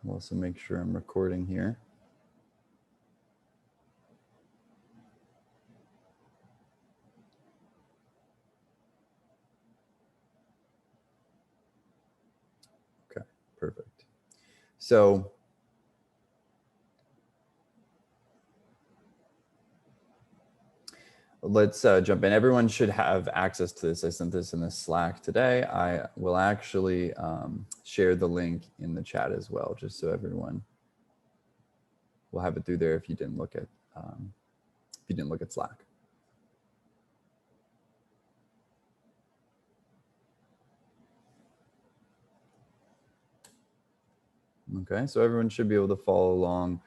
I'll also make sure I'm recording here. Okay, perfect. So let's jump in. Everyone should have access to this. I sent this in the Slack today. I will actually share the link in the chat as well, just so everyone will have it through there if you didn't look at Slack. Okay, so everyone should be able to follow along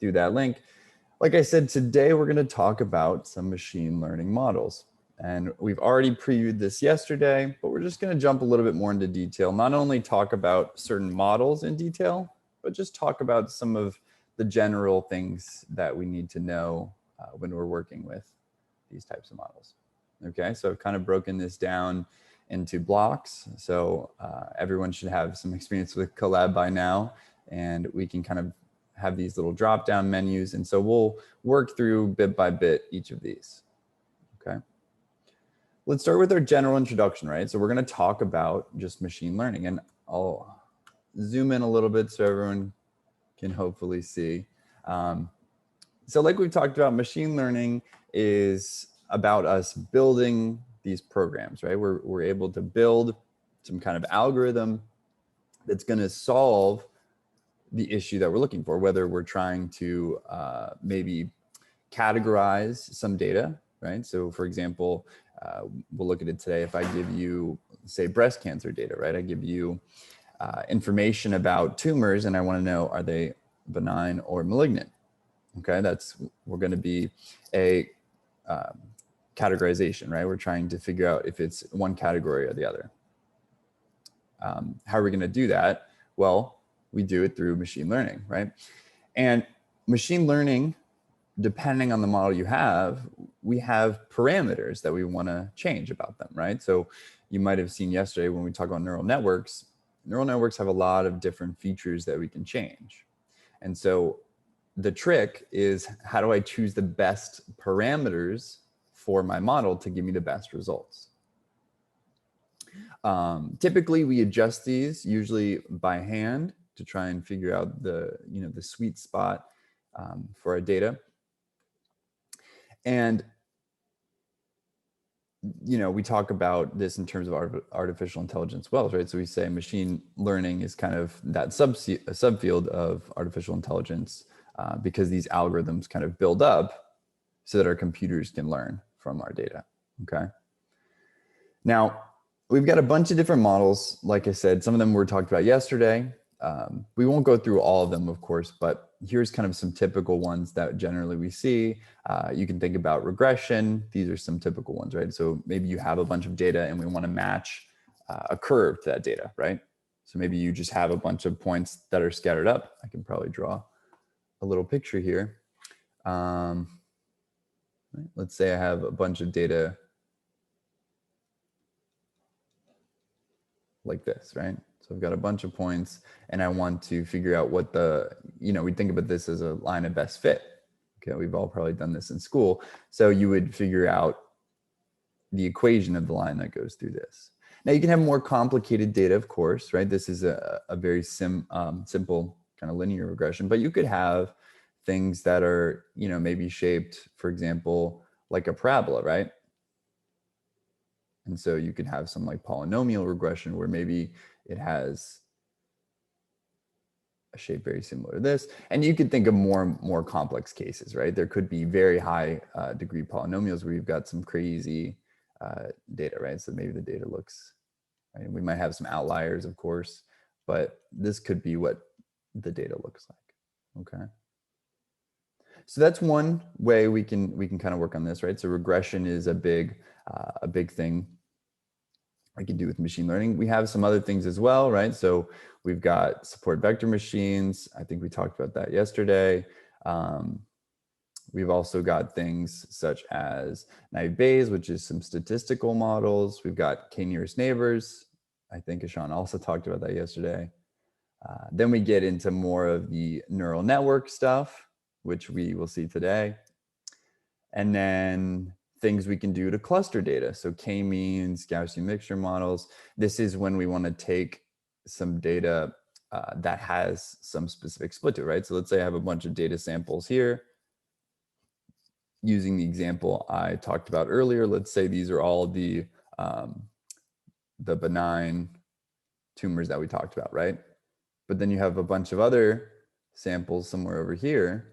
through that link. Like I said, today we're going to talk about some machine learning models. And we've already previewed this yesterday, but we're just going to jump a little bit more into detail, not only talk about certain models in detail, but just talk about some of the general things that we need to know when we're working with these types of models. Okay, so I've kind of broken this down into blocks. So everyone should have some experience with Colab by now, and we can kind of have these little drop down menus. And so we'll work through bit by bit each of these. Okay. Let's start with our general introduction, right? So we're going to talk about just machine learning, and I'll zoom in a little bit so everyone can hopefully see. So like we've talked about, machine learning is about us building these programs, right? We're able to build some kind of algorithm that's going to solve the issue that we're looking for, whether we're trying to maybe categorize some data, right? So for example, we'll look at it today. If I give you, say, breast cancer data, right? I give you information about tumors and I want to know, are they benign or malignant? Okay, we're going to be a categorization, right? We're trying to figure out if it's one category or the other. How are we going to do that? Well, we do it through machine learning, right? And machine learning, depending on the model you have, we have parameters that we want to change about them, right? So you might have seen yesterday when we talked about neural networks have a lot of different features that we can change. And so the trick is, how do I choose the best parameters for my model to give me the best results? Typically, we adjust these usually by hand to try and figure out the sweet spot for our data. And we talk about this in terms of artificial intelligence wells, right? So we say machine learning is kind of that subfield of artificial intelligence because these algorithms kind of build up so that our computers can learn from our data, okay? Now, we've got a bunch of different models. Like I said, some of them were talked about yesterday. We won't go through all of them, of course, but here's kind of some typical ones that generally we see. You can think about regression. These are some typical ones, right? So maybe you have a bunch of data and we want to match a curve to that data, right? So maybe you just have a bunch of points that are scattered up. I can probably draw a little picture here. Let's say I have a bunch of data like this, right? So I've got a bunch of points and I want to figure out what we think about this as a line of best fit. Okay, we've all probably done this in school. So you would figure out the equation of the line that goes through this. Now you can have more complicated data, of course, right? This is a very simple kind of linear regression, but you could have things that are, maybe shaped, for example, like a parabola, right? And so you could have some like polynomial regression where maybe it has a shape very similar to this. And you could think of more complex cases, right? There could be very high degree polynomials where you've got some crazy data, right? So maybe the data looks, right? We might have some outliers, of course, but this could be what the data looks like, okay? So that's one way we can kind of work on this, right? So regression is a big thing I can do with machine learning. We have some other things as well, right? So we've got support vector machines. I think we talked about that yesterday. We've also got things such as naive Bayes, which is some statistical models. We've got k-nearest neighbors. I think Ishan also talked about that yesterday. Then we get into more of the neural network stuff, which we will see today. And then things we can do to cluster data. So k-means, Gaussian mixture models. This is when we want to take some data that has some specific split to it, right? So let's say I have a bunch of data samples here. Using the example I talked about earlier, let's say these are all the benign tumors that we talked about, right? But then you have a bunch of other samples somewhere over here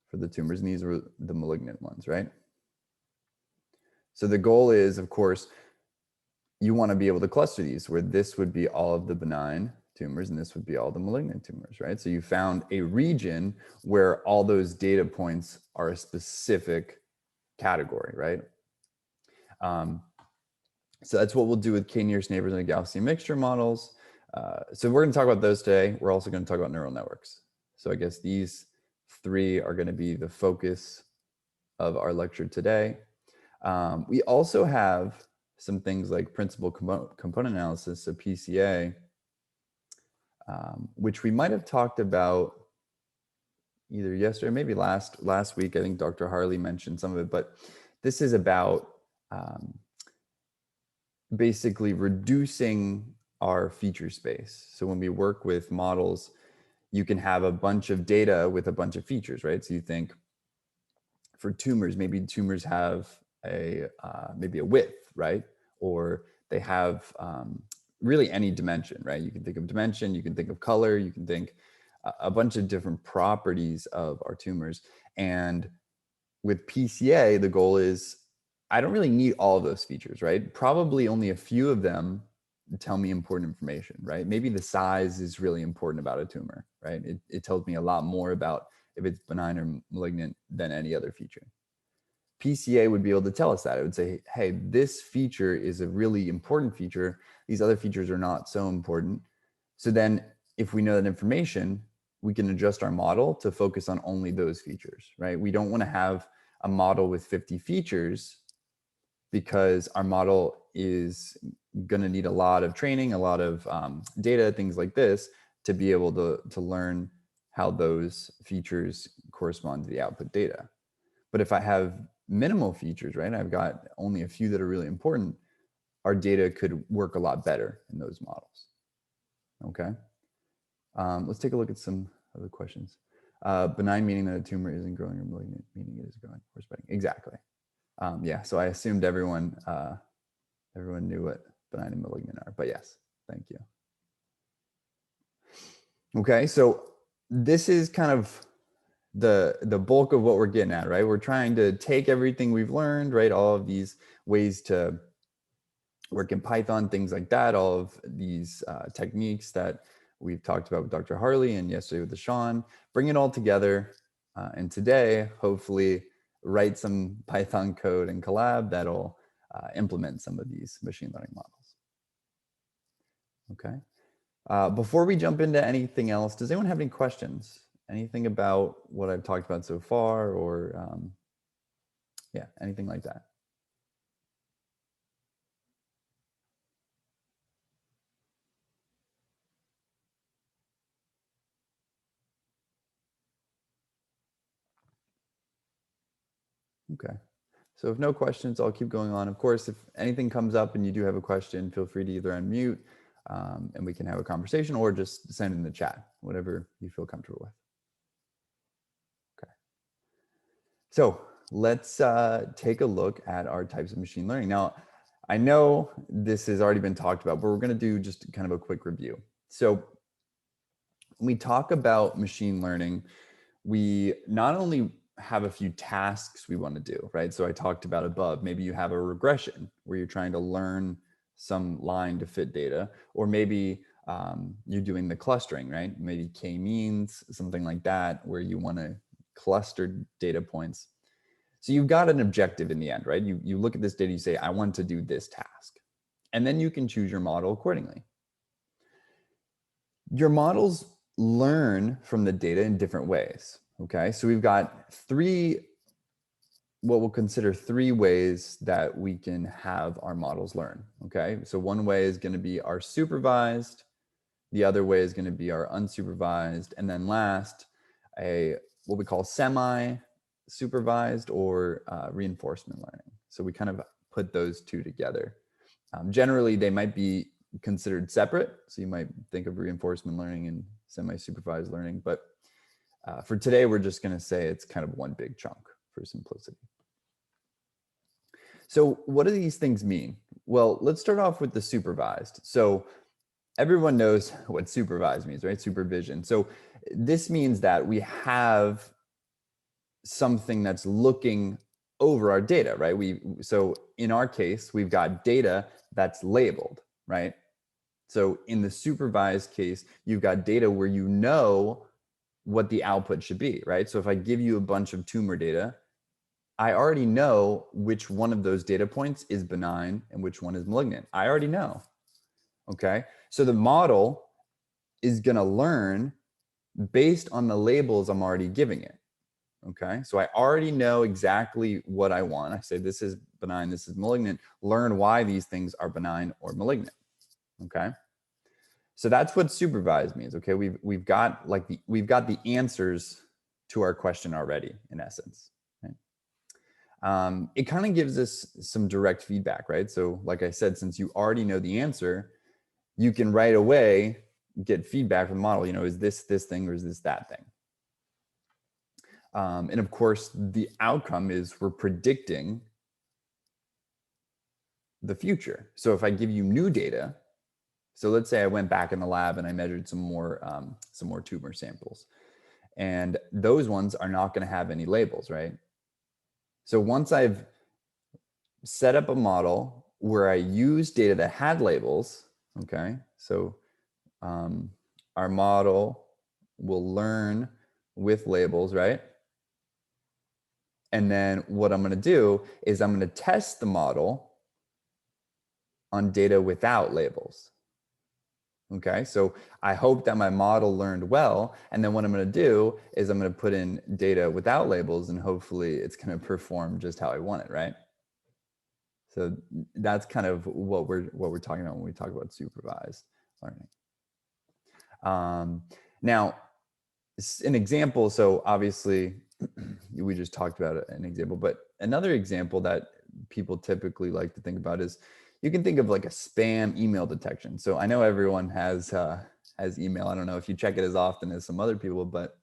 for the tumors, and these are the malignant ones, right? So the goal is, of course, you want to be able to cluster these, where this would be all of the benign tumors and this would be all the malignant tumors, right? So you found a region where all those data points are a specific category, right? So that's what we'll do with k-nearest neighbors and Gaussian mixture models. So we're going to talk about those today. We're also going to talk about neural networks. So I guess these three are going to be the focus of our lecture today. We also have some things like principal component analysis, so PCA, which we might have talked about either yesterday, maybe last week. I think Dr. Harley mentioned some of it, but this is about basically reducing our feature space. So when we work with models, you can have a bunch of data with a bunch of features, right? So you think for tumors, maybe tumors have maybe a width, right? Or they have really any dimension, right? You can think of dimension, you can think of color, you can think a bunch of different properties of our tumors. And with PCA, the goal is, I don't really need all of those features, right? Probably only a few of them tell me important information, right? Maybe the size is really important about a tumor, right? It tells me a lot more about if it's benign or malignant than any other feature. PCA would be able to tell us that. It would say, hey, this feature is a really important feature. These other features are not so important. So then if we know that information, we can adjust our model to focus on only those features, right? We don't want to have a model with 50 features because our model is going to need a lot of training, a lot of data, things like this, to be able to learn how those features correspond to the output data. But if I have minimal features, right, I've got only a few that are really important, our data could work a lot better in those models. Okay. Let's take a look at some other questions. Benign meaning that a tumor isn't growing, or malignant meaning it is growing or spreading. Exactly. Yeah, so I assumed everyone knew what benign and malignant are, but yes, thank you. Okay, so this is kind of the bulk of what we're getting at, right? We're trying to take everything we've learned, right? All of these ways to work in Python, things like that, all of these techniques that we've talked about with Dr. Harley and yesterday with Sean, bring it all together. And today, hopefully, write some Python code in Colab that'll implement some of these machine learning models. Okay. Before we jump into anything else, does anyone have any questions? Anything about what I've talked about so far, or yeah, anything like that? Okay. So if no questions, I'll keep going on. Of course, if anything comes up and you do have a question, feel free to either unmute and we can have a conversation, or just send in the chat, whatever you feel comfortable with. Okay. So let's take a look at our types of machine learning. Now, I know this has already been talked about, but we're going to do just kind of a quick review. So when we talk about machine learning, we not only have a few tasks we want to do, right? So I talked about above, maybe you have a regression where you're trying to learn some line to fit data, or maybe you're doing the clustering, right? Maybe k-means, something like that, where you want to cluster data points. So you've got an objective in the end, right? You look at this data, you say, I want to do this task. And then you can choose your model accordingly. Your models learn from the data in different ways. Okay, so we've got what we'll consider three ways that we can have our models learn. Okay, so one way is going to be our supervised, The other way is going to be our unsupervised. And then last, what we call semi-supervised or reinforcement learning. So we kind of put those two together. Generally, they might be considered separate. So you might think of reinforcement learning and semi-supervised learning. But for today, we're just going to say it's kind of one big chunk for simplicity. So what do these things mean? Well, let's start off with the supervised. So everyone knows what supervised means, right? Supervision. So this means that we have something that's looking over our data, right? So in our case, we've got data that's labeled, right? So in the supervised case, you've got data where you know what the output should be, right? So if I give you a bunch of tumor data, I already know which one of those data points is benign and which one is malignant. I already know, okay? So the model is gonna learn based on the labels I'm already giving it, okay? So I already know exactly what I want. I say this is benign, this is malignant. Learn why these things are benign or malignant, okay? So that's what supervised means, okay? We've got the answers to our question already, in essence. It kind of gives us some direct feedback, right? So like I said, since you already know the answer, you can right away get feedback from the model, is this thing or is this that thing? And of course, the outcome is we're predicting the future. So if I give you new data, so let's say I went back in the lab and I measured some more tumor samples, and those ones are not going to have any labels, right? So once I've set up a model where I use data that had labels, okay, so our model will learn with labels, right? And then what I'm going to do is I'm going to test the model on data without labels. Okay, so I hope that my model learned well. And then what I'm going to do is I'm going to put in data without labels, and hopefully it's going to perform just how I want it, right? So that's kind of what we're talking about when we talk about supervised learning. Now, an example. So obviously, we just talked about an example, but another example that people typically like to think about is you can think of like a spam email detection. So I know everyone has email. I don't know if you check it as often as some other people, but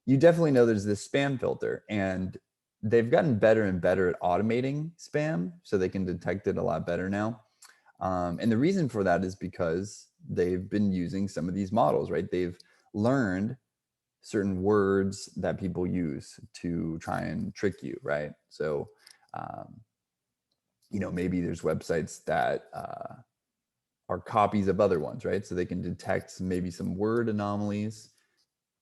you definitely know there's this spam filter, and they've gotten better and better at automating spam, so they can detect it a lot better now. And the reason for that is because they've been using some of these models, right? They've learned certain words that people use to try and trick you, right? So, maybe there's websites that are copies of other ones, right? So they can detect maybe some word anomalies.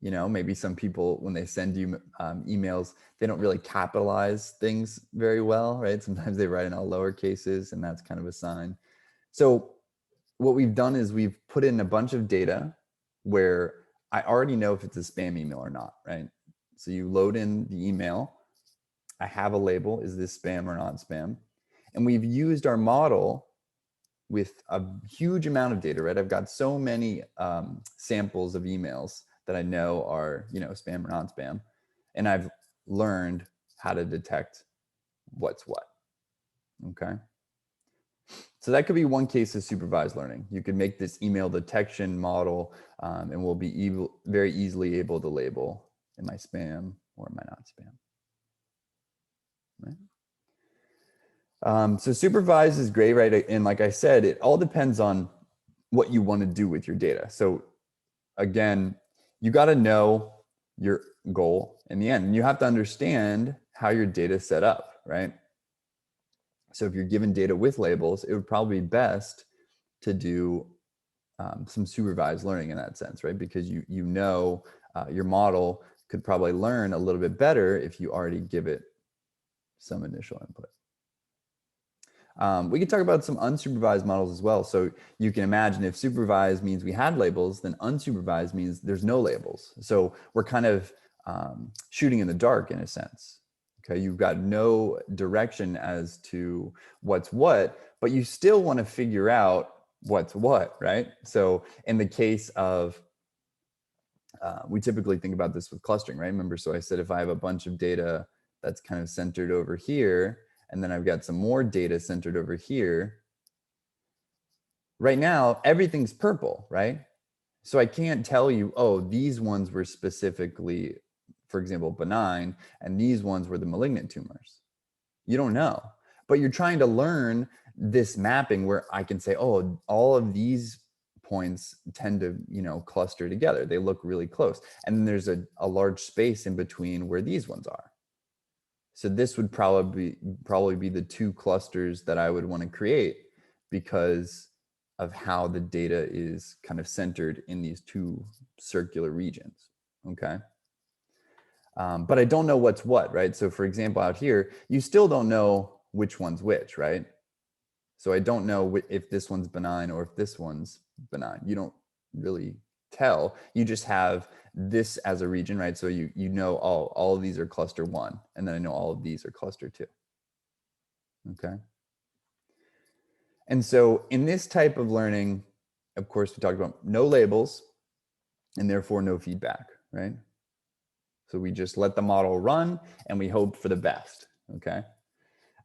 Maybe some people, when they send you emails, they don't really capitalize things very well, right? Sometimes they write in all lower cases, and that's kind of a sign. So what we've done is we've put in a bunch of data where I already know if it's a spam email or not, right? So you load in the email. I have a label. Is this spam or not spam? And we've used our model with a huge amount of data, right? I've got so many samples of emails that I know are, spam or non-spam. And I've learned how to detect what's what, okay? So that could be one case of supervised learning. You could make this email detection model and we'll be very easily able to label, am I spam or am I not spam, right? So supervised is great, right? And like I said, it all depends on what you want to do with your data. So again, you got to know your goal in the end. And you have to understand how your data is set up, right? So if you're given data with labels, it would probably be best to do some supervised learning in that sense, right? Because your model could probably learn a little bit better if you already give it some initial input. We can talk about some unsupervised models as well. So you can imagine if supervised means we had labels, then unsupervised means there's no labels. So we're kind of shooting in the dark in a sense. Okay, you've got no direction as to what's what, but you still want to figure out what's what, right? So in the case of, we typically think about this with clustering, right? Remember, so I said if I have a bunch of data that's kind of centered over here, and then I've got some more data centered over here, right now, everything's purple, right? So I can't tell you, oh, these ones were specifically, for example, benign, and these ones were the malignant tumors. You don't know, but you're trying to learn this mapping where I can say, oh, all of these points tend to, cluster together. They look really close. And then there's a large space in between where these ones are. So this would probably be the two clusters that I would want to create because of how the data is kind of centered in these two circular regions, okay? But I don't know what's what, right? So for example, out here, you still don't know which one's which, right? So I don't know if this one's benign or if this one's benign. You don't really tell. You just have this as a region, right? So you know all of these are cluster 1, and then I know all of these are cluster 2. Okay. And so in this type of learning, of course, we talked about no labels and therefore no feedback, right? So we just let the model run and we hope for the best, okay?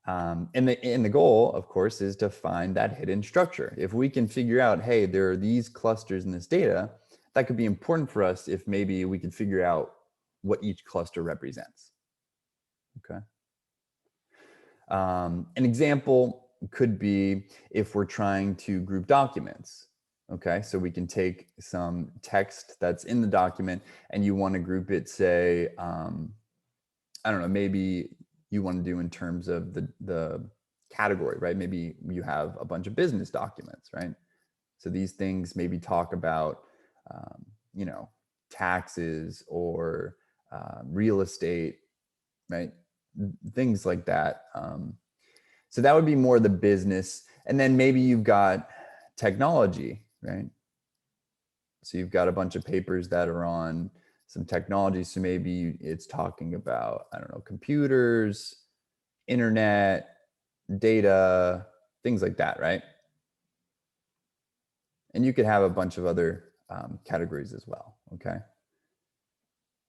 And the goal, of course, is to find that hidden structure. If we can figure out, hey, there are these clusters in this data, that could be important for us if maybe we could figure out what each cluster represents, okay? An example could be if we're trying to group documents. Okay, so we can take some text that's in the document and you want to group it, say, I don't know, maybe you want to do in terms of the category, right? Maybe you have a bunch of business documents, right? So these things maybe talk about, taxes or real estate, right? Things like that. So that would be more the business. And then maybe you've got technology, right? So you've got a bunch of papers that are on some technology. So maybe it's talking about, I don't know, computers, internet, data, things like that, right? And you could have a bunch of other categories as well, okay?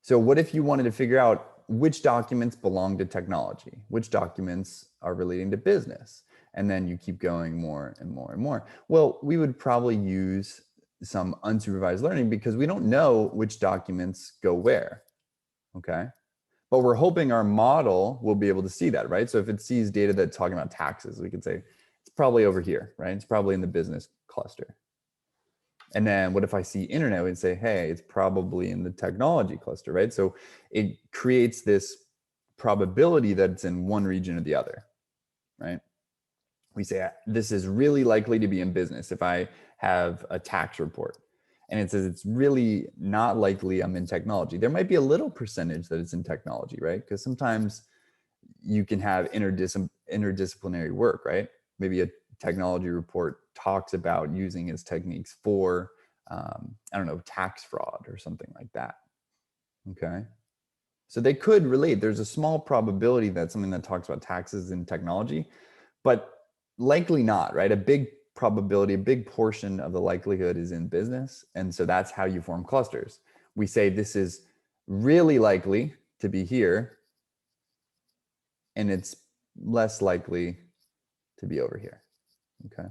So what if you wanted to figure out which documents belong to technology, which documents are relating to business? And then you keep going more and more and more. Well, we would probably use some unsupervised learning because we don't know which documents go where, okay? But we're hoping our model will be able to see that, right? So if it sees data that's talking about taxes, we can say, it's probably over here, right? It's probably in the business cluster. And then what if I see internet? We'd say, hey, it's probably in the technology cluster, right? So it creates this probability that it's in one region or the other, right? We say, this is really likely to be in business if I have a tax report. And it says it's really not likely I'm in technology. There might be a little percentage that it's in technology, right? Because sometimes you can have interdisciplinary work, right? Maybe a technology report talks about using its techniques for, I don't know, tax fraud or something like that, okay? So they could relate. There's a small probability that something that talks about taxes in technology, but likely not, right? A big probability, a big portion of the likelihood is in business. And so that's how you form clusters. We say this is really likely to be here, and it's less likely to be over here, okay?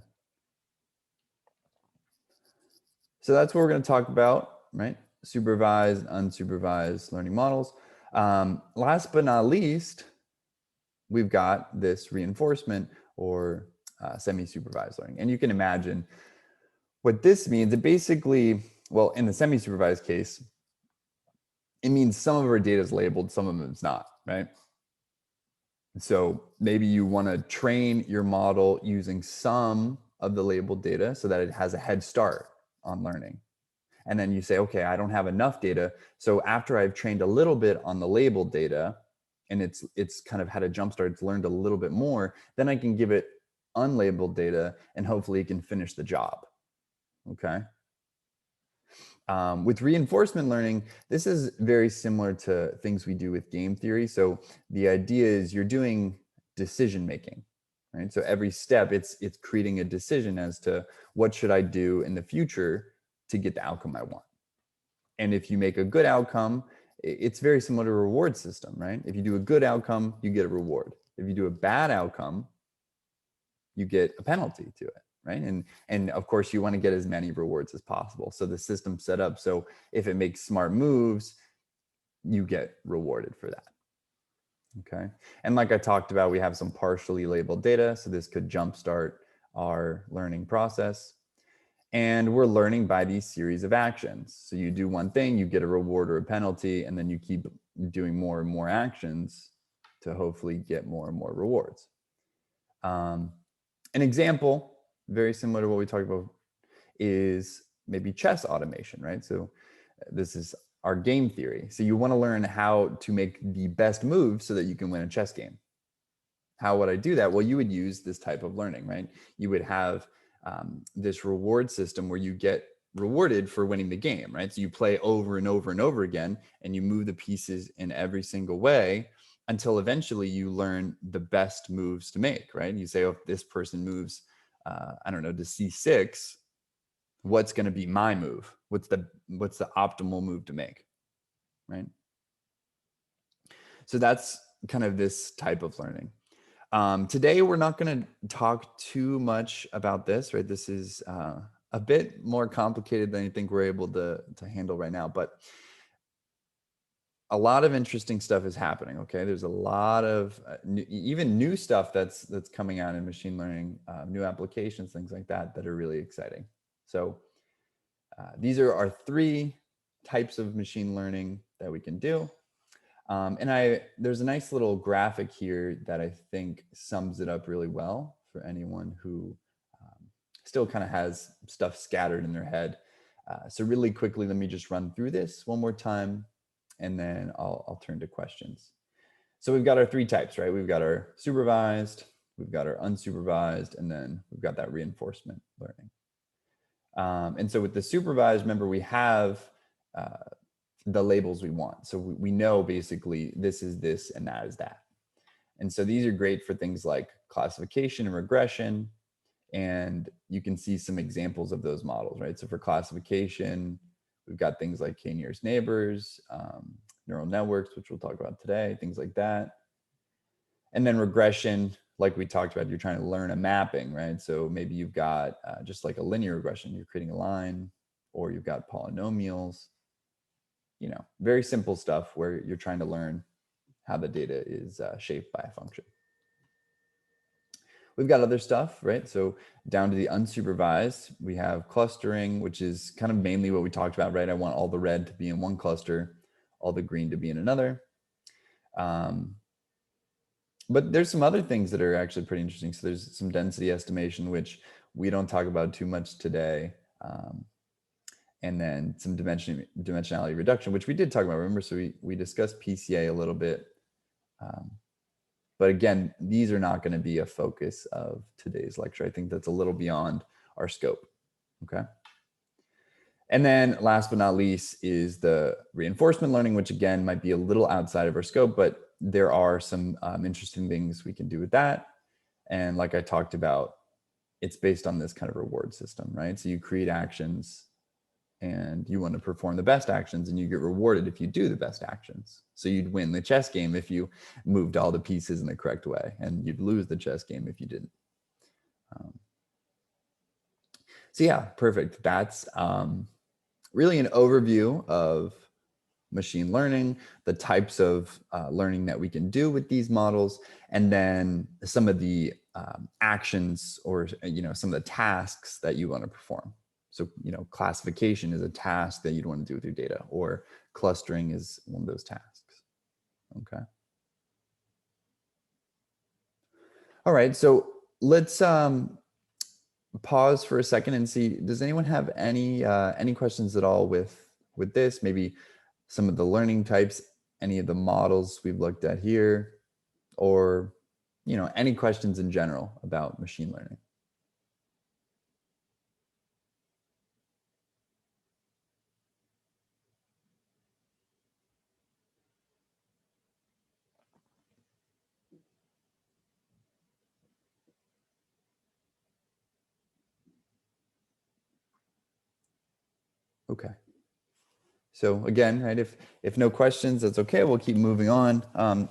So that's what we're going to talk about, right? Supervised, unsupervised learning models. Last but not least, we've got this reinforcement or semi-supervised learning. And you can imagine what this means. It basically, well, in the semi-supervised case, it means some of our data is labeled, some of it's not, right? So maybe you want to train your model using some of the labeled data so that it has a head start on learning. And then you say, okay, I don't have enough data. So after I've trained a little bit on the labeled data and it's kind of had a jump start, it's learned a little bit more, then I can give it unlabeled data and hopefully it can finish the job, okay? With reinforcement learning, this is very similar to things we do with game theory. So the idea is you're doing decision making. right? So every step, it's creating a decision as to what should I do in the future to get the outcome I want. And if you make a good outcome, it's very similar to a reward system, right? If you do a good outcome, you get a reward. If you do a bad outcome, you get a penalty to it, right? And of course, you want to get as many rewards as possible. So the system's set up so if it makes smart moves, you get rewarded for that. Okay. And like I talked about, we have some partially labeled data. So this could jumpstart our learning process. And we're learning by these series of actions. So you do one thing, you get a reward or a penalty, and then you keep doing more and more actions to hopefully get more and more rewards. An example, very similar to what we talked about, is maybe chess automation, right? So this is our game theory. So you want to learn how to make the best move so that you can win a chess game. How would I do that? Well, you would use this type of learning, right? You would have this reward system where you get rewarded for winning the game, right? So you play over and over and over again, and you move the pieces in every single way until eventually you learn the best moves to make, right? You say, oh, if this person moves, I don't know, to C6, what's going to be my move? What's the optimal move to make, right? So that's kind of this type of learning. Today, we're not going to talk too much about this, right? This is a bit more complicated than I think we're able to handle right now, but a lot of interesting stuff is happening. Okay, there's a lot of even new stuff that's coming out in machine learning, new applications, things like that are really exciting. So these are our 3 types of machine learning that we can do. And there's a nice little graphic here that I think sums it up really well for anyone who still kind of has stuff scattered in their head. So really quickly, let me just run through this one more time, and then I'll turn to questions. So we've got our 3 types, right? We've got our supervised, we've got our unsupervised, and then we've got that reinforcement learning. And so with the supervised, remember, we have the labels we want. So we know basically this is this and that is that. And so these are great for things like classification and regression. And you can see some examples of those models, right? So for classification, we've got things like k-nearest neighbors, neural networks, which we'll talk about today, things like that. And then regression, like we talked about, you're trying to learn a mapping, right? So maybe you've got just like a linear regression, you're creating a line, or you've got polynomials, very simple stuff where you're trying to learn how the data is shaped by a function. We've got other stuff, right? So down to the unsupervised, we have clustering, which is kind of mainly what we talked about, right? I want all the red to be in one cluster, all the green to be in another. But there's some other things that are actually pretty interesting. So there's some density estimation, which we don't talk about too much today. And then some dimensionality reduction, which we did talk about, remember? So we discussed PCA a little bit. But again, these are not going to be a focus of today's lecture. I think that's a little beyond our scope, okay? And then last but not least is the reinforcement learning, which again might be a little outside of our scope, but there are some interesting things we can do with that. And like I talked about, it's based on this kind of reward system, right? So you create actions and you want to perform the best actions and you get rewarded if you do the best actions. So you'd win the chess game if you moved all the pieces in the correct way, and you'd lose the chess game if you didn't. So yeah, perfect. That's really an overview of machine learning, the types of learning that we can do with these models, and then some of the actions or some of the tasks that you want to perform. So, classification is a task that you'd want to do with your data, or clustering is one of those tasks. Okay. All right. So let's pause for a second and see, does anyone have any questions at all with this? Maybe some of the learning types, any of the models we've looked at here, or, any questions in general about machine learning? Okay. So again, right, if no questions, that's okay. We'll keep moving on.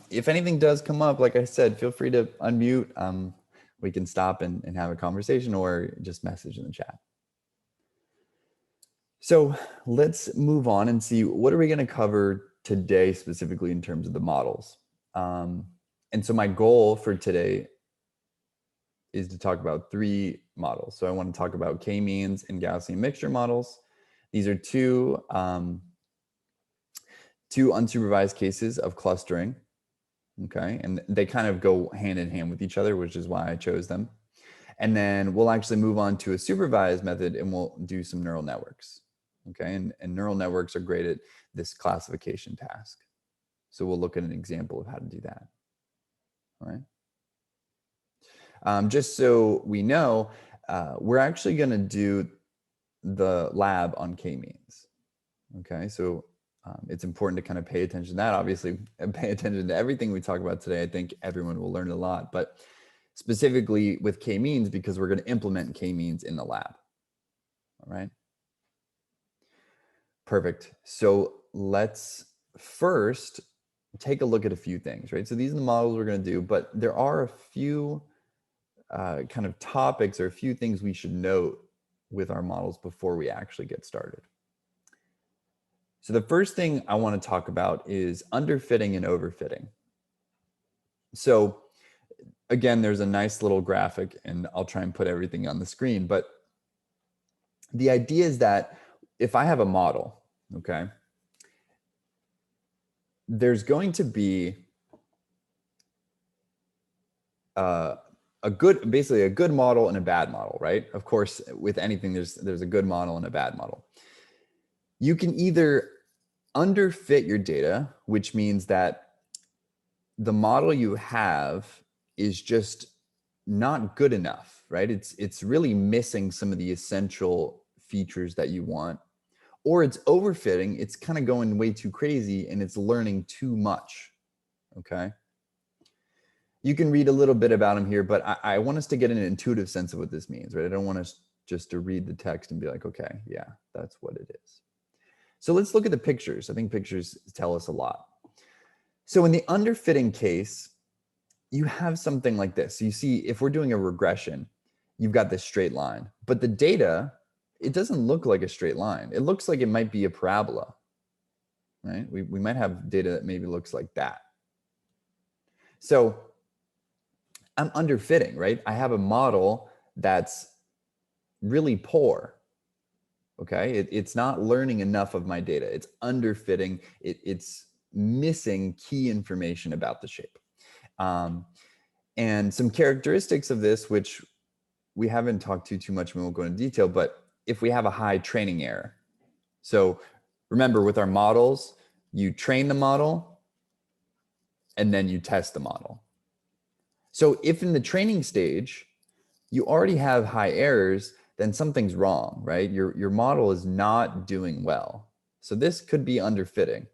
If anything does come up, like I said, feel free to unmute. We can stop and have a conversation or just message in the chat. So let's move on and see what are we going to cover today specifically in terms of the models. And so my goal for today is to talk about 3 models. So I want to talk about k-means and Gaussian mixture models. These are two unsupervised cases of clustering, okay? And they kind of go hand in hand with each other, which is why I chose them. And then we'll actually move on to a supervised method and we'll do some neural networks, okay? And neural networks are great at this classification task. So we'll look at an example of how to do that, all right? Just so we know, we're actually gonna do the lab on k-means, okay? So it's important to kind of pay attention to that. Obviously, pay attention to everything we talk about today. I think everyone will learn a lot, but specifically with k-means because we're going to implement k-means in the lab. All right. Perfect. So let's first take a look at a few things, right? So these are the models we're going to do, but there are a few kind of topics or a few things we should note with our models before we actually get started. So the first thing I want to talk about is underfitting and overfitting. So again, there's a nice little graphic and I'll try and put everything on the screen, but the idea is that if I have a model, okay, there's going to be basically a good model and a bad model, right? Of course, with anything, there's a good model and a bad model. You can either underfit your data, which means that the model you have is just not good enough, right? It's really missing some of the essential features that you want, or it's overfitting. It's kind of going way too crazy and it's learning too much, okay? You can read a little bit about them here, but I want us to get an intuitive sense of what this means, right? I don't want us just to read the text and be like, okay, yeah, that's what it is. So let's look at the pictures. I think pictures tell us a lot. So in the underfitting case, you have something like this. So you see, if we're doing a regression, you've got this straight line, but the data, it doesn't look like a straight line. It looks like it might be a parabola, right? We might have data that maybe looks like that. So I'm underfitting, right? I have a model that's really poor, okay? It's not learning enough of my data. It's underfitting. It's missing key information about the shape. And some characteristics of this, which we haven't talked too much, we won't go into detail, but if we have a high training error. So remember, with our models, you train the model and then you test the model. So if in the training stage, you already have high errors, then something's wrong, right? Your model is not doing well. So this could be underfitting.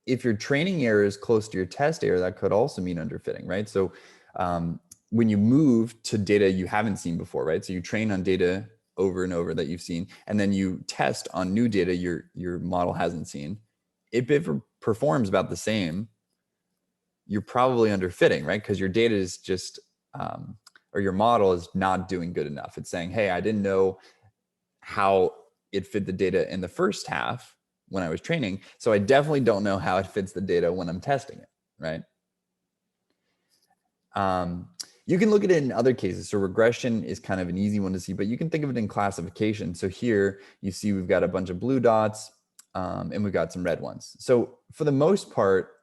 If your training error is close to your test error, that could also mean underfitting, right? So when you move to data you haven't seen before, right? So you train on data over and over that you've seen, and then you test on new data your model hasn't seen. If it performs about the same, you're probably underfitting, right? Because your data is just, or your model is not doing good enough. It's saying, hey, I didn't know how it fit the data in the first half when I was training, so I definitely don't know how it fits the data when I'm testing it, right? You can look at it in other cases. So regression is kind of an easy one to see, but you can think of it in classification. So here you see we've got a bunch of blue dots and we've got some red ones. So for the most part,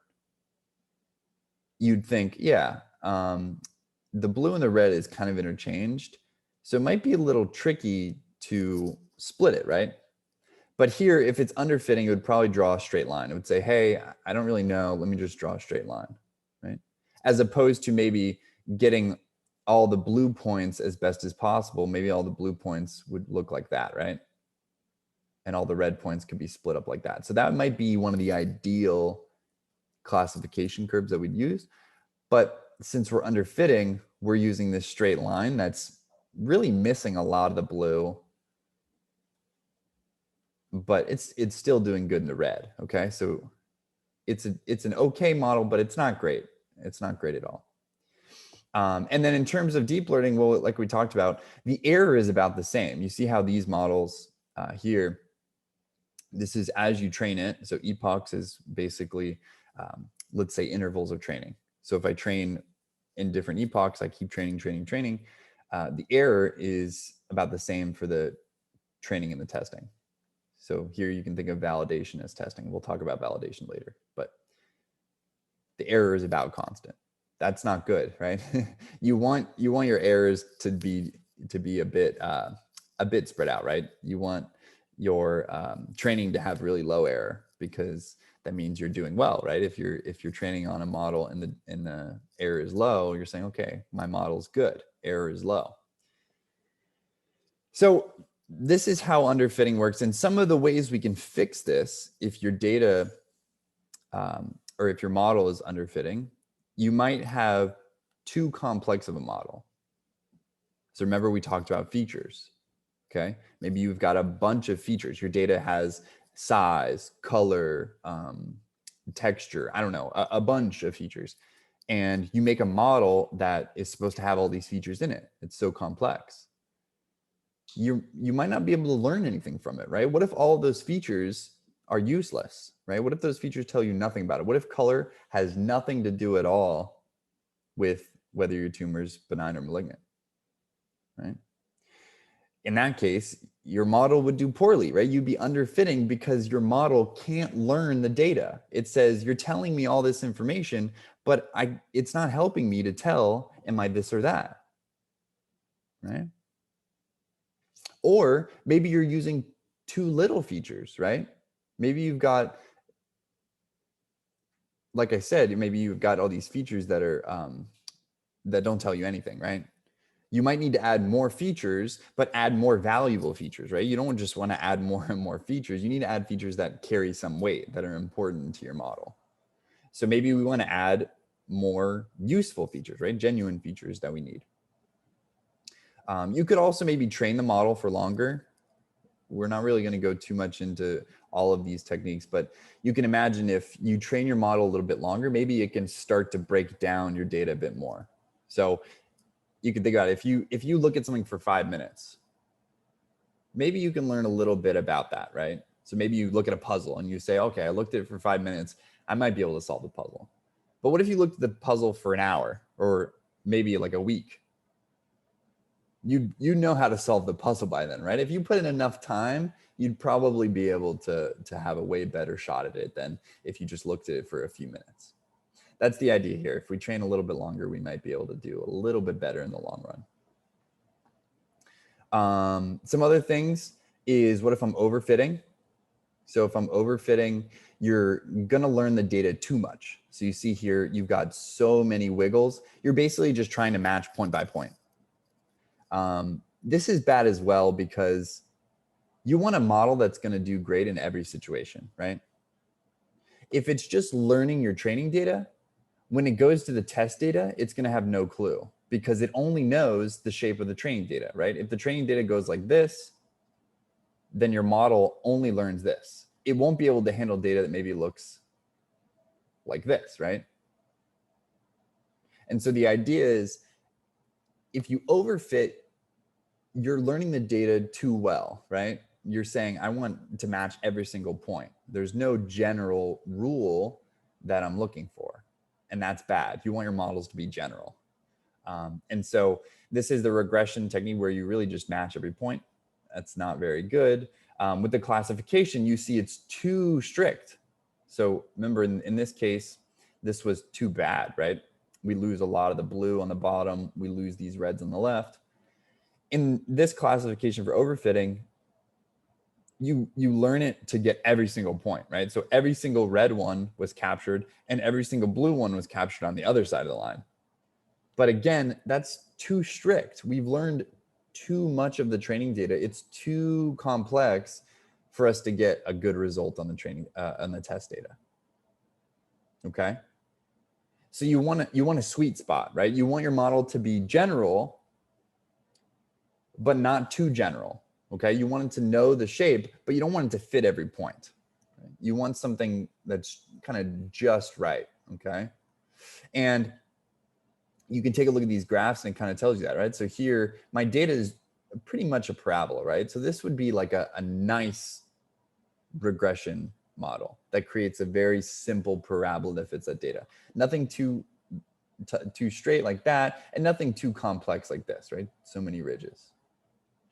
you'd think, yeah, the blue and the red is kind of interchanged. So it might be a little tricky to split it, right? But here, if it's underfitting, it would probably draw a straight line. It would say, hey, I don't really know. Let me just draw a straight line, right? As opposed to maybe getting all the blue points as best as possible. Maybe all the blue points would look like that, right? And all the red points could be split up like that. So that might be one of the ideal classification curves that we'd use. But since we're underfitting, we're using this straight line that's really missing a lot of the blue but it's still doing good in the red. Okay, so it's an okay model, but it's not great. It's not great at all. And then in terms of deep learning, well, like we talked about, the error is about the same. You see how these models here, this is as you train it. So epochs is basically, let's say, intervals of training. So if I train in different epochs, I keep training. The error is about the same for the training and the testing. So here you can think of validation as testing. We'll talk about validation later, but the error is about constant. That's not good, right? you want your errors to be a bit spread out, right? You want your training to have really low error, because that means you're doing well, right? If you're training on a model and the error is low, you're saying, okay, my model's good, error is low. So this is how underfitting works. And some of the ways we can fix this, if your data or if your model is underfitting, you might have too complex of a model. So remember, we talked about features. Okay, maybe you've got a bunch of features. Your data has size, color, texture, I don't know, a bunch of features. And you make a model that is supposed to have all these features in it. It's so complex. You might not be able to learn anything from it, right? What if all of those features are useless, right? What if those features tell you nothing about it? What if color has nothing to do at all with whether your tumor is benign or malignant, right? In that case, your model would do poorly, right? You'd be underfitting because your model can't learn the data. It says, you're telling me all this information, but it's not helping me to tell, am I this or that, right? Or maybe you're using too little features, right? Maybe you've got, like I said, maybe you've got all these features that are that don't tell you anything, right? You might need to add more features, but add more valuable features, right? You don't just want to add more and more features. You need to add features that carry some weight, that are important to your model. So maybe we want to add more useful features, right? Genuine features that we need. You could also maybe train the model for longer. We're not really going to go too much into all of these techniques, but you can imagine if you train your model a little bit longer, maybe it can start to break down your data a bit more. So you can think about it. If you look at something for 5 minutes, maybe you can learn a little bit about that, right? So maybe you look at a puzzle and you say, okay, I looked at it for 5 minutes. I might be able to solve the puzzle. But what if you looked at the puzzle for an hour or maybe like a week? You know how to solve the puzzle by then, right? If you put in enough time, you'd probably be able to have a way better shot at it than if you just looked at it for a few minutes. That's the idea here. If we train a little bit longer, we might be able to do a little bit better in the long run. Some other things is, what if I'm overfitting? So if I'm overfitting, you're gonna learn the data too much. So you see here, you've got so many wiggles. You're basically just trying to match point by point. This is bad as well, because you want a model that's gonna do great in every situation, right? If it's just learning your training data, when it goes to the test data, it's going to have no clue, because it only knows the shape of the training data, right? If the training data goes like this, then your model only learns this. It won't be able to handle data that maybe looks like this, right? And so the idea is, if you overfit, you're learning the data too well, right? You're saying, I want to match every single point. There's no general rule that I'm looking for. And that's bad. You want your models to be general. And so this is the regression technique where you really just match every point. That's not very good. With the classification, you see it's too strict. So remember, in this case, this was too bad, right? We lose a lot of the blue on the bottom. We lose these reds on the left. In this classification for overfitting, you learn it to get every single point, right? So every single red one was captured and every single blue one was captured on the other side of the line. But again, that's too strict. We've learned too much of the training data. It's too complex for us to get a good result on the training, on the test data. Okay. So you want a sweet spot, right? You want your model to be general, but not too general. Okay, you want it to know the shape, but you don't want it to fit every point. You want something that's kind of just right. Okay, and you can take a look at these graphs and it kind of tells you that, right? So here, my data is pretty much a parabola, right? So this would be like a nice regression model that creates a very simple parabola that fits that data. Nothing too straight like that, and nothing too complex like this, right? So many ridges.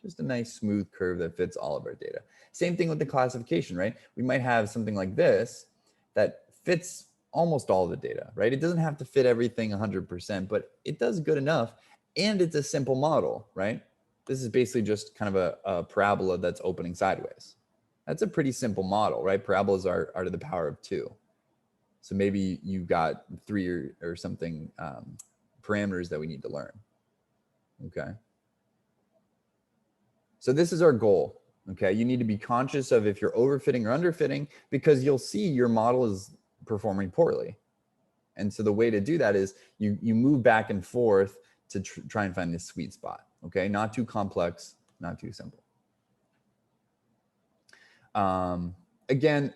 Just a nice smooth curve that fits all of our data. Same thing with the classification, right? We might have something like this that fits almost all of the data, right? It doesn't have to fit everything 100%, but it does good enough, and it's a simple model, right? This is basically just kind of a parabola that's opening sideways. That's a pretty simple model, right? Parabolas are to the power of 2. So maybe you got 3 or something parameters that we need to learn, okay? So this is our goal, okay? You need to be conscious of if you're overfitting or underfitting, because you'll see your model is performing poorly. And so the way to do that is you move back and forth to try and find this sweet spot, okay? Not too complex, not too simple. Again,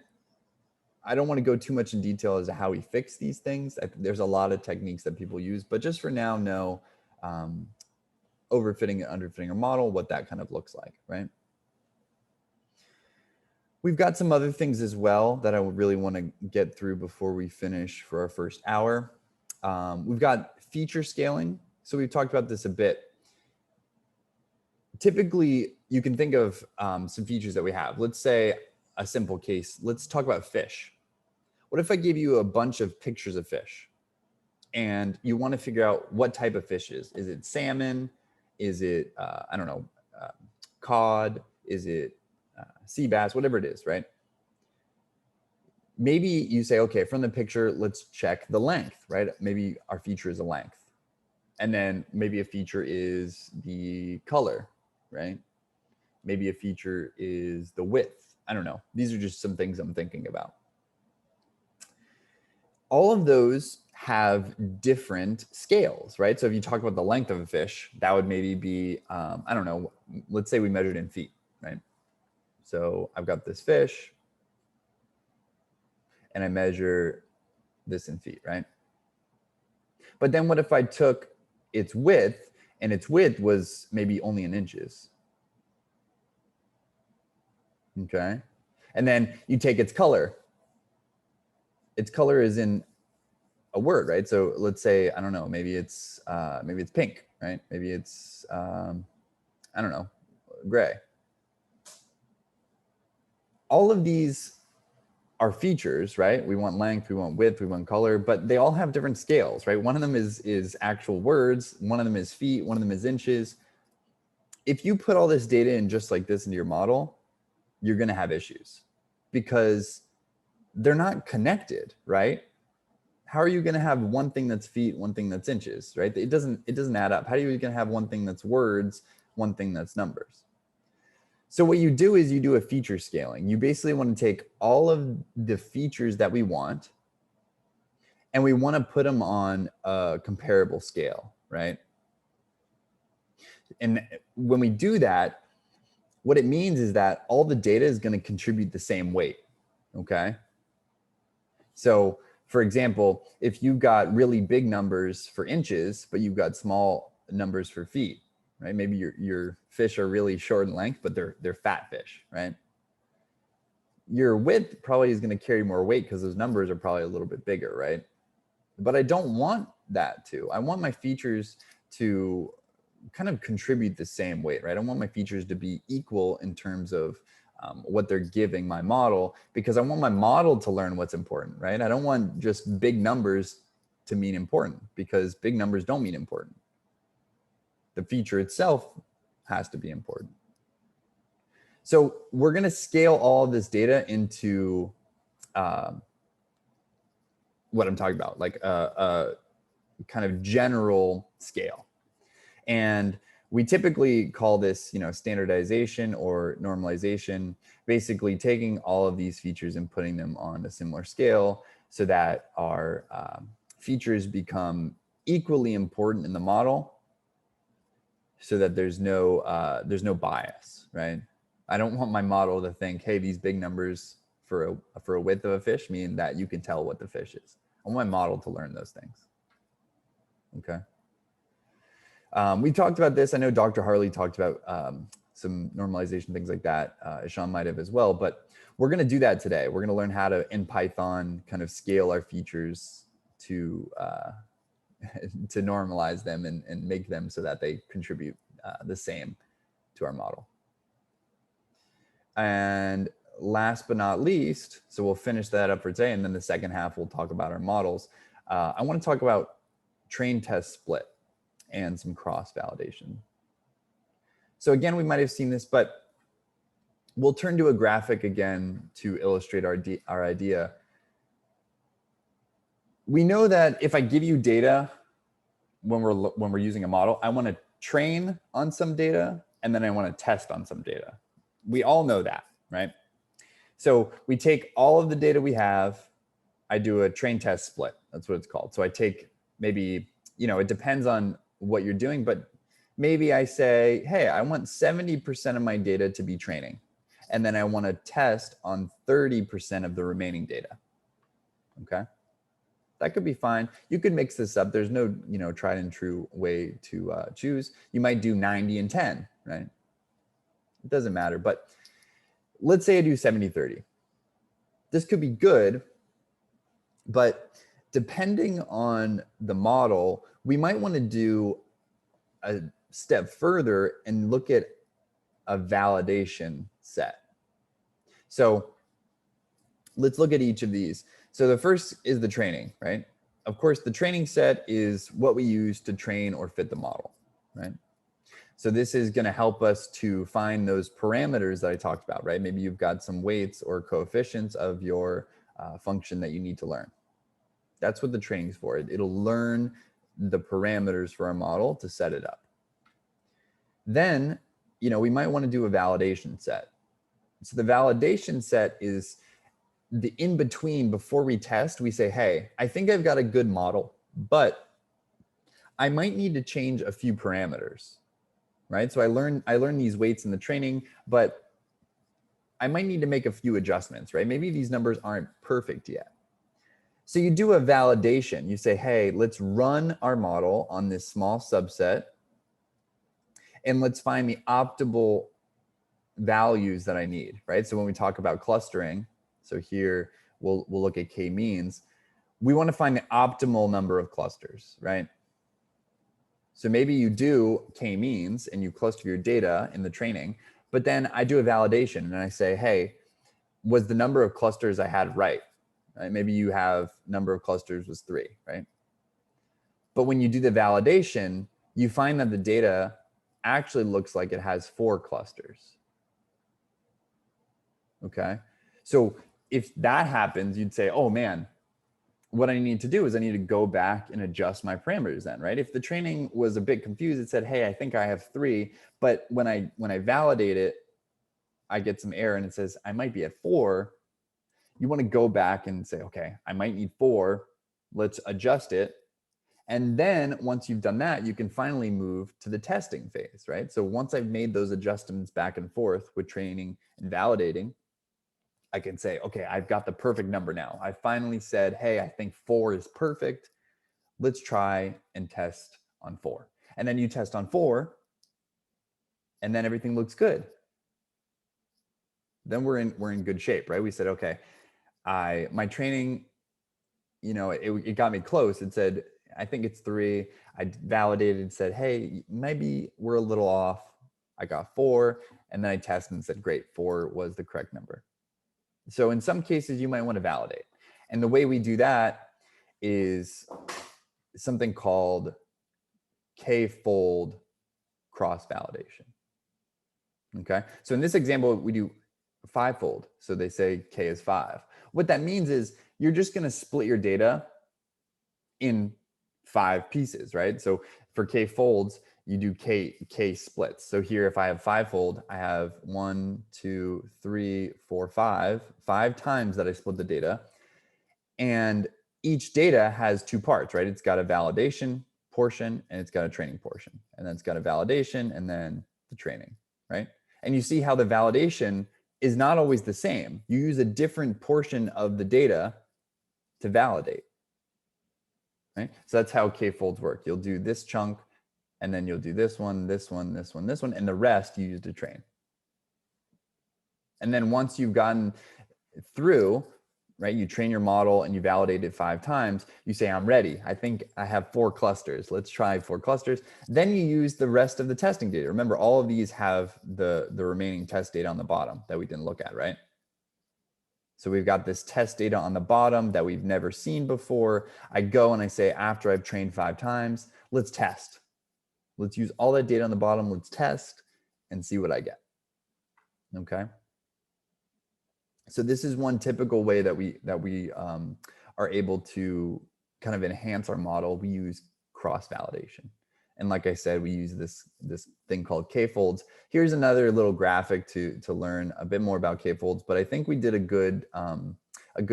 I don't want to go too much in detail as to how we fix these things. There's a lot of techniques that people use, but just for now, know overfitting and underfitting a model, what that kind of looks like, right? We've got some other things as well that I really want to get through before we finish for our first hour. We've got feature scaling. So we've talked about this a bit. Typically, you can think of some features that we have. Let's say a simple case. Let's talk about fish. What if I gave you a bunch of pictures of fish and you want to figure out what type of fish is? Is it salmon? Is it, I don't know, cod? Is it sea bass? Whatever it is, right? Maybe you say, okay, from the picture, let's check the length, right? Maybe our feature is a length. And then maybe a feature is the color, right? Maybe a feature is the width. I don't know. These are just some things I'm thinking about. All of those have different scales, right? So if you talk about the length of a fish, that would maybe be, I don't know, let's say we measured in feet, right? So I've got this fish and I measure this in feet, right? But then what if I took its width and its width was maybe only in inches? Okay. And then you take its color. Its color is in a word, right? So let's say, I don't know, maybe it's pink, right? Maybe it's, I don't know, gray. All of these are features, right? We want length, we want width, we want color, but they all have different scales, right? One of them is actual words, one of them is feet, one of them is inches. If you put all this data in just like this into your model, you're going to have issues because they're not connected, right? How are you going to have one thing that's feet, one thing that's inches, right? It doesn't add up. How are you going to have one thing that's words, one thing that's numbers? So what you do is you do a feature scaling. You basically want to take all of the features that we want and we want to put them on a comparable scale, right? And when we do that, what it means is that all the data is going to contribute the same weight, okay? So for example, if you've got really big numbers for inches, but you've got small numbers for feet, right? Maybe your fish are really short in length, but they're fat fish, right? Your width probably is going to carry more weight because those numbers are probably a little bit bigger, right? But I don't want that to. I want my features to kind of contribute the same weight, right? I want my features to be equal in terms of what they're giving my model, because I want my model to learn what's important, right? I don't want just big numbers to mean important, because big numbers don't mean important. The feature itself has to be important. So we're going to scale all of this data into what I'm talking about, like a kind of general scale. And we typically call this, standardization or normalization, basically taking all of these features and putting them on a similar scale so that our features become equally important in the model, so that there's no bias, right? I don't want my model to think, hey, these big numbers for a width of a fish mean that you can tell what the fish is. I want my model to learn those things. Okay. We talked about this. I know Dr. Harley talked about some normalization, things like that. Ishan might have as well, but we're going to do that today. We're going to learn how to, in Python, kind of scale our features to to normalize them and make them so that they contribute the same to our model. And last but not least, so we'll finish that up for today, and then the second half we'll talk about our models. I want to talk about train test split and some cross validation. So again, we might have seen this, but we'll turn to a graphic again to illustrate our idea. We know that if I give you data when we're using a model, I want to train on some data and then I want to test on some data. We all know that, right? So we take all of the data we have, I do a train test split. That's what it's called. So I take maybe, it depends on what you're doing, but maybe I say, hey, I want 70% of my data to be training. And then I want to test on 30% of the remaining data. Okay. That could be fine. You could mix this up. There's no, tried and true way to choose. You might do 90 and 10, right? It doesn't matter. But let's say I do 70-30. This could be good, but depending on the model, we might want to do a step further and look at a validation set. So let's look at each of these. So the first is the training, right? Of course, the training set is what we use to train or fit the model, right? So this is going to help us to find those parameters that I talked about, right? Maybe you've got some weights or coefficients of your function that you need to learn. That's what the training's for. It'll learn the parameters for our model to set it up. Then, we might want to do a validation set. So the validation set is the in-between. Before we test, we say, hey, I think I've got a good model, but I might need to change a few parameters, right? So I learn these weights in the training, but I might need to make a few adjustments, right? Maybe these numbers aren't perfect yet. So you do a validation. You say, hey, let's run our model on this small subset and let's find the optimal values that I need, right? So when we talk about clustering, so here we'll look at k-means, we want to find the optimal number of clusters, right? So maybe you do k-means and you cluster your data in the training, but then I do a validation and I say, hey, was the number of clusters I had right? Right? Maybe you have number of clusters was 3, right? But when you do the validation, you find that the data actually looks like it has 4 clusters. Okay. So if that happens, you'd say, oh man, what I need to do is I need to go back and adjust my parameters then, right? If the training was a bit confused, it said, hey, I think I have 3, but when I validate it, I get some error and it says I might be at 4. You want to go back and say, okay, I might need 4. Let's adjust it. And then once you've done that, you can finally move to the testing phase, right? So once I've made those adjustments back and forth with training and validating, I can say, okay, I've got the perfect number now. I finally said, hey, I think 4 is perfect. Let's try and test on 4. And then you test on 4 and then everything looks good. Then we're in good shape, right? We said, okay, my training, it got me close. It said, I think it's 3. I validated, said, hey, maybe we're a little off. I got 4. And then I tested and said, great, 4 was the correct number. So in some cases, you might want to validate. And the way we do that is something called k-fold cross-validation. Okay. So in this example, we do 5-fold. So they say k is 5. What that means is you're just going to split your data in 5 pieces, right? So for k-folds, you do k splits. So here, if I have 5-fold, I have 1, 2, 3, 4, 5 times that I split the data. And each data has 2 parts, right? It's got a validation portion and it's got a training portion. And then it's got a validation and then the training, right? And you see how the validation is not always the same. You use a different portion of the data to validate, right? So that's how k-folds work. You'll do this chunk, and then you'll do this one, this one, this one, this one, and the rest you use to train. And then once you've gotten through, right, you train your model and you validate it 5 times, you say, I'm ready. I think I have 4 clusters. Let's try 4 clusters. Then you use the rest of the testing data. Remember, all of these have the remaining test data on the bottom that we didn't look at, right? So we've got this test data on the bottom that we've never seen before. I go and I say, after I've trained 5 times, let's test. Let's use all that data on the bottom. Let's test and see what I get. Okay. So this is one typical way that we are able to kind of enhance our model. We use cross-validation. And like I said, we use this thing called k-folds. Here's another little graphic to learn a bit more about k-folds, but I think we did a good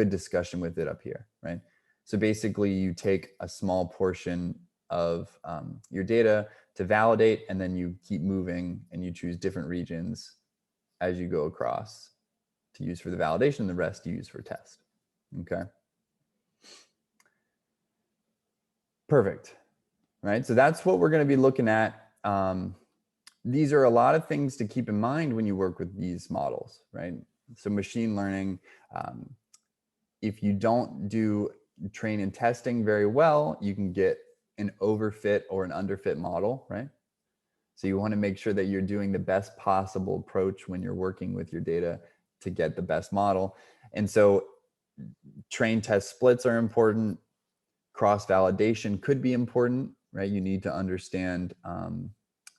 discussion with it up here, right? So basically you take a small portion of your data to validate, and then you keep moving and you choose different regions as you go across to use for the validation, the rest you use for test. Okay. Perfect. Right. So that's what we're going to be looking at. These are a lot of things to keep in mind when you work with these models, right? So machine learning, if you don't do train and testing very well, you can get an overfit or an underfit model, right? So you want to make sure that you're doing the best possible approach when you're working with your data to get the best model. And so train test splits are important. Cross-validation could be important, right? You need to understand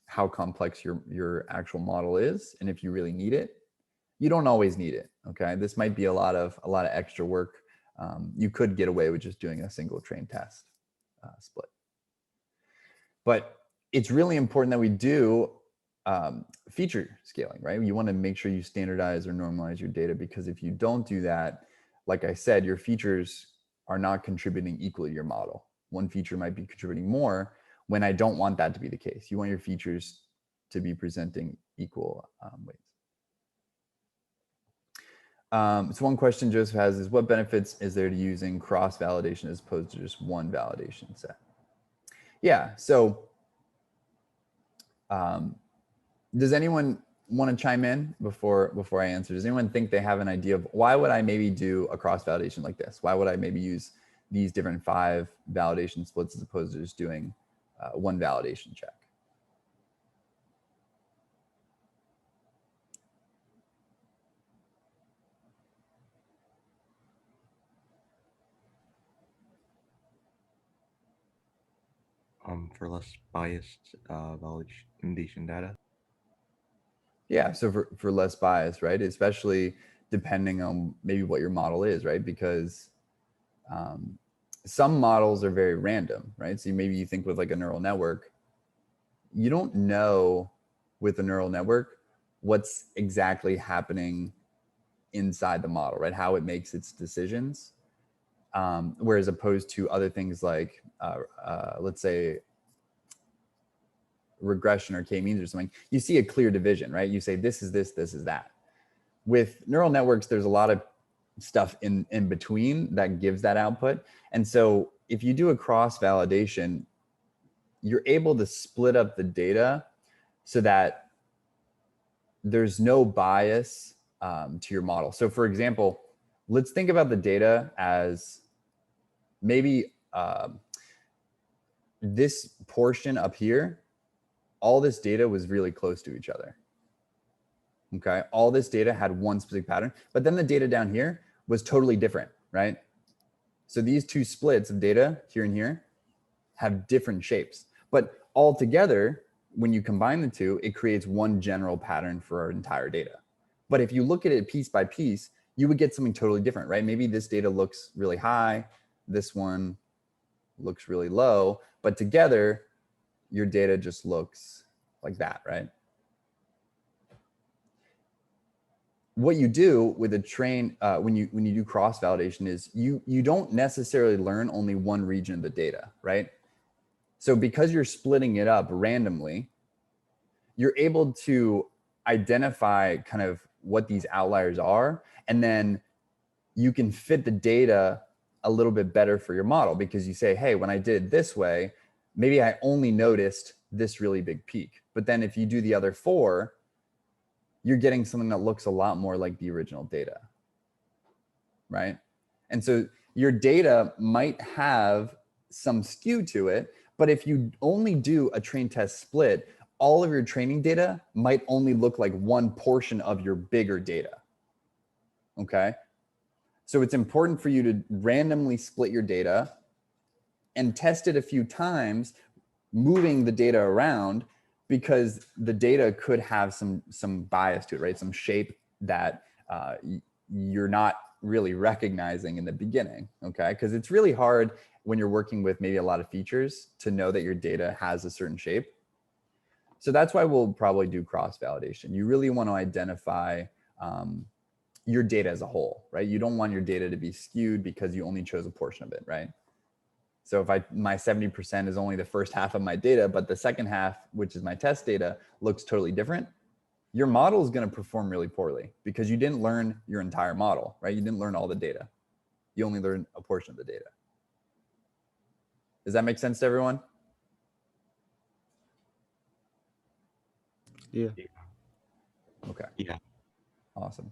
how complex your actual model is, and if you really need it. You don't always need it, okay? This might be a lot of extra work. You could get away with just doing a single train test split. But it's really important that we do feature scaling, right? You want to make sure you standardize or normalize your data, because if you don't do that, like I said, your features are not contributing equally to your model. One feature might be contributing more when I don't want that to be the case. You want your features to be presenting equal weights. So one question Joseph has is, what benefits is there to using cross-validation as opposed to just one validation set? Yeah, so does anyone want to chime in before I answer? Does anyone think they have an idea of why would I maybe do a cross-validation like this? Why would I maybe use these different 5 validation splits as opposed to just doing one validation check? For less biased validation data. Yeah, so for less bias, right? Especially depending on maybe what your model is, right? Because some models are very random, right? So maybe you think with like a neural network, you don't know with a neural network what's exactly happening inside the model, right? How it makes its decisions. Whereas opposed to other things like, let's say, regression or k-means or something, you see a clear division, right? You say, this is this, this is that. With neural networks, there's a lot of stuff in between that gives that output. And so if you do a cross-validation, you're able to split up the data so that there's no bias to your model. So for example, let's think about the data as maybe this portion up here, all this data was really close to each other. Okay, all this data had one specific pattern, but then the data down here was totally different, right? So these 2 splits of data here and here have different shapes, but all together, when you combine the 2, it creates one general pattern for our entire data. But if you look at it piece by piece, you would get something totally different, right? Maybe this data looks really high, this one looks really low, but together, your data just looks like that, right? What you do with a train, when you do cross-validation is you don't necessarily learn only one region of the data, right? So because you're splitting it up randomly, you're able to identify kind of what these outliers are, and then you can fit the data a little bit better for your model, because you say, hey, when I did it this way, maybe I only noticed this really big peak. But then if you do the other 4, you're getting something that looks a lot more like the original data, right? And so your data might have some skew to it, but if you only do a train test split, all of your training data might only look like one portion of your bigger data, okay? So it's important for you to randomly split your data and test it a few times, moving the data around, because the data could have some bias to it, right? Some shape that you're not really recognizing in the beginning, okay? Because it's really hard when you're working with maybe a lot of features to know that your data has a certain shape. So that's why we'll probably do cross-validation. You really want to identify your data as a whole, right? You don't want your data to be skewed because you only chose a portion of it, right? So if my 70% is only the first half of my data, but the second half, which is my test data, looks totally different, your model is going to perform really poorly because you didn't learn your entire model, right? You didn't learn all the data. You only learned a portion of the data. Does that make sense to everyone? Yeah. Okay. Yeah. Awesome.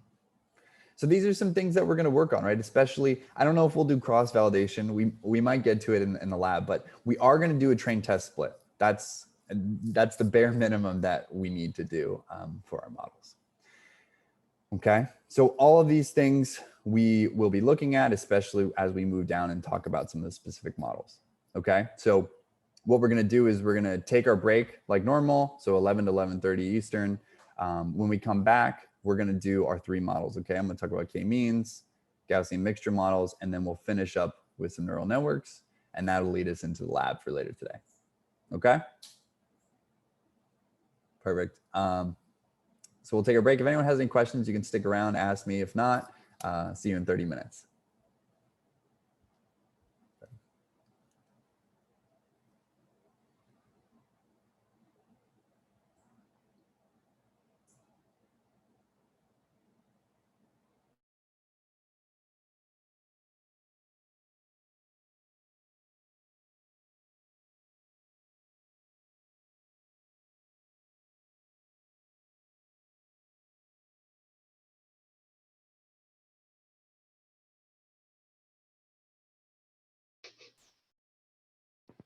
So these are some things that we're going to work on, right? Especially, I don't know if we'll do cross-validation. We might get to it in the lab, but we are going to do a train test split. That's the bare minimum that we need to do for our models. Okay, so all of these things we will be looking at, especially as we move down and talk about some of the specific models. Okay, so what we're going to do is we're going to take our break like normal, so 11 to 11:30 Eastern. When we come back, we're going to do our 3 models. Okay, I'm going to talk about k-means, Gaussian mixture models, and then we'll finish up with some neural networks, and that'll lead us into the lab for later today. Okay, perfect. So we'll take a break. If anyone has any questions, you can stick around, ask me. If not, see you in 30 minutes.